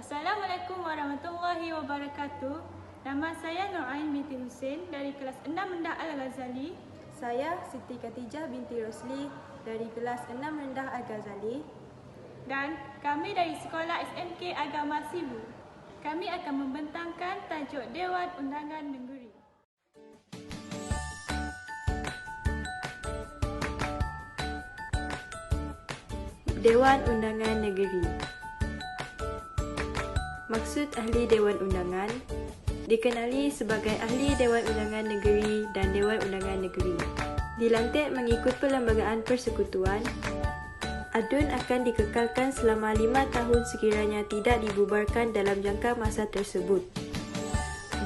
Assalamualaikum warahmatullahi wabarakatuh. Nama saya Nurain binti Husin dari kelas 6 Rendah Al-Ghazali. Saya Siti Khatijah binti Rosli dari kelas 6 Rendah Al-Ghazali. Dan kami dari Sekolah SMK Agama Sibu. Kami akan membentangkan tajuk Dewan Undangan Negeri. Dewan Undangan Negeri. Maksud Ahli Dewan Undangan dikenali sebagai Ahli Dewan Undangan Negeri dan Dewan Undangan Negeri. Dilantik mengikut Perlembagaan Persekutuan, ADUN akan dikekalkan selama 5 tahun sekiranya tidak dibubarkan dalam jangka masa tersebut.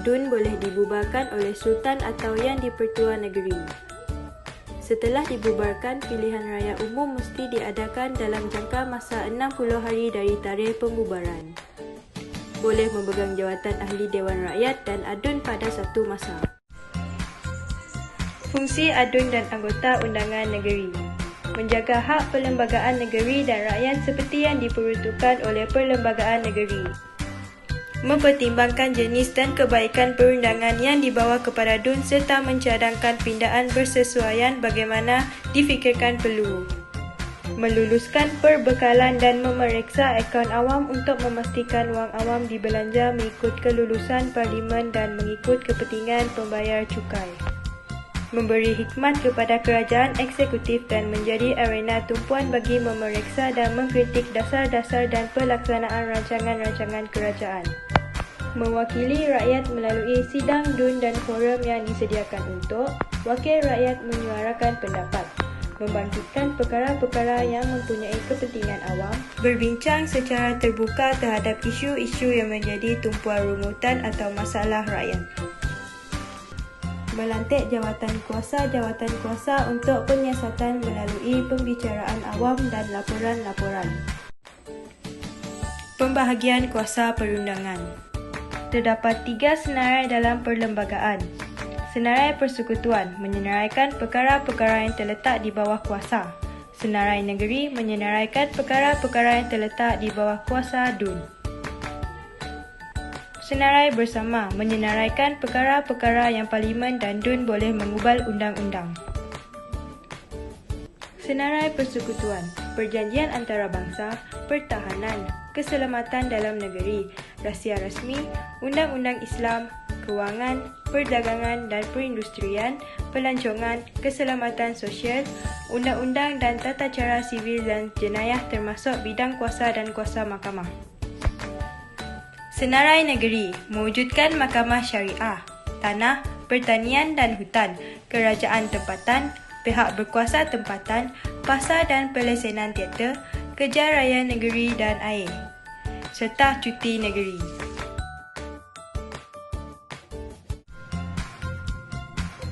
DUN boleh dibubarkan oleh Sultan atau Yang di-Pertua Negeri. Setelah dibubarkan, pilihan raya umum mesti diadakan dalam jangka masa 60 hari dari tarikh pembubaran. Boleh memegang jawatan Ahli Dewan Rakyat dan ADUN pada satu masa. Fungsi ADUN dan anggota undangan negeri: menjaga hak perlembagaan negeri dan rakyat seperti yang diperuntukkan oleh Perlembagaan Negeri, mempertimbangkan jenis dan kebaikan perundangan yang dibawa kepada DUN serta mencadangkan pindaan bersesuaian bagaimana difikirkan perlu, meluluskan perbekalan dan memeriksa akaun awam untuk memastikan wang awam dibelanja mengikut kelulusan parlimen dan mengikut kepentingan pembayar cukai, memberi hikmat kepada kerajaan eksekutif dan menjadi arena tumpuan bagi memeriksa dan mengkritik dasar-dasar dan pelaksanaan rancangan-rancangan kerajaan, mewakili rakyat melalui sidang DUN dan forum yang disediakan untuk wakil rakyat menyuarakan pendapat, membangkitkan perkara-perkara yang mempunyai kepentingan awam, berbincang secara terbuka terhadap isu-isu yang menjadi tumpuan rungutan atau masalah rakyat, melantik jawatan kuasa untuk penyiasatan melalui pembicaraan awam dan laporan-laporan. Pembahagian kuasa perundangan. Terdapat 3 senarai dalam perlembagaan. Senarai Persekutuan menyenaraikan perkara-perkara yang terletak di bawah kuasa. Senarai Negeri menyenaraikan perkara-perkara yang terletak di bawah kuasa DUN. Senarai Bersama menyenaraikan perkara-perkara yang Parlimen dan DUN boleh mengubal undang-undang. Senarai Persekutuan, perjanjian antarabangsa, pertahanan, keselamatan dalam negeri, rahsia rasmi, undang-undang Islam, kewangan, perdagangan dan perindustrian, pelancongan, keselamatan sosial, undang-undang dan tata cara sivil dan jenayah termasuk bidang kuasa dan kuasa mahkamah. Senarai Negeri mewujudkan mahkamah syariah, tanah, pertanian dan hutan, kerajaan tempatan, pihak berkuasa tempatan, pasar dan pelesenan teater, kerja raya negeri dan air, serta cuti negeri.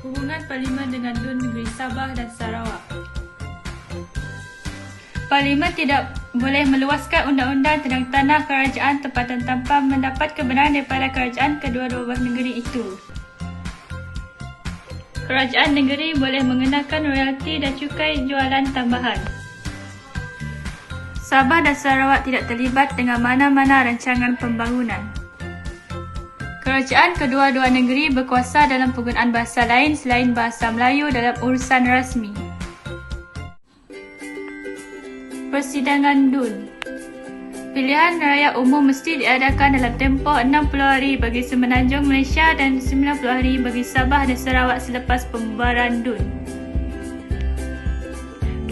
Hubungan Parlimen dengan DUN Negeri Sabah dan Sarawak. Parlimen tidak boleh meluaskan undang-undang tentang tanah kerajaan tempatan tanpa mendapat kebenaran daripada kerajaan kedua-dua belah negeri itu. Kerajaan negeri boleh mengenakan royalti dan cukai jualan tambahan. Sabah dan Sarawak tidak terlibat dengan mana-mana rancangan pembangunan. Kerajaan kedua-dua negeri berkuasa dalam penggunaan bahasa lain selain bahasa Melayu dalam urusan rasmi. Persidangan DUN. Pilihan raya umum mesti diadakan dalam tempoh 60 hari bagi Semenanjung Malaysia dan 90 hari bagi Sabah dan Sarawak selepas pembubaran DUN.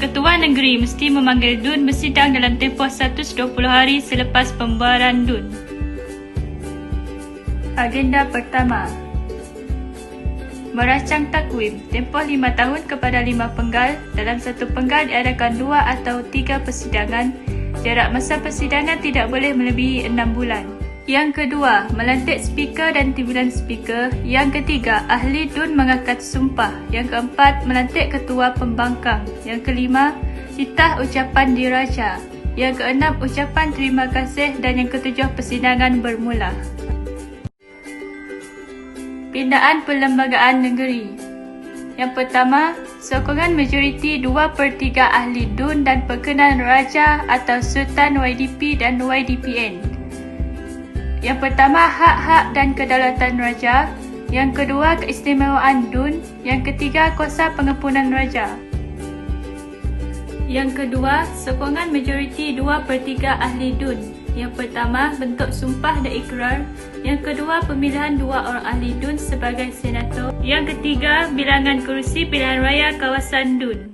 Ketua negeri mesti memanggil DUN bersidang dalam tempoh 120 hari selepas pembubaran DUN. Agenda pertama, merancang takwim tempoh 5 tahun kepada 5 penggal. Dalam satu penggal diadakan 2 atau 3 persidangan. Jarak masa persidangan tidak boleh melebihi 6 bulan. Yang kedua, melantik speaker dan timbalan speaker. Yang ketiga, ahli DUN mengangkat sumpah. Yang keempat, melantik ketua pembangkang. Yang kelima, titah ucapan diraja. Yang keenam, ucapan terima kasih. Dan yang ketujuh, persidangan bermula. Pindaan Perlembagaan Negeri. Yang pertama, sokongan majoriti 2/3 ahli DUN dan perkenan Raja atau Sultan YDP dan YDPN. Yang pertama, hak-hak dan kedaulatan raja. Yang kedua, keistimewaan DUN. Yang ketiga, kuasa pengampunan raja. Yang kedua, sokongan majoriti 2/3 ahli DUN. Yang pertama, bentuk sumpah dan ikrar. Yang kedua, pemilihan 2 orang ahli DUN sebagai senator. Yang ketiga, bilangan kerusi pilihan raya kawasan DUN.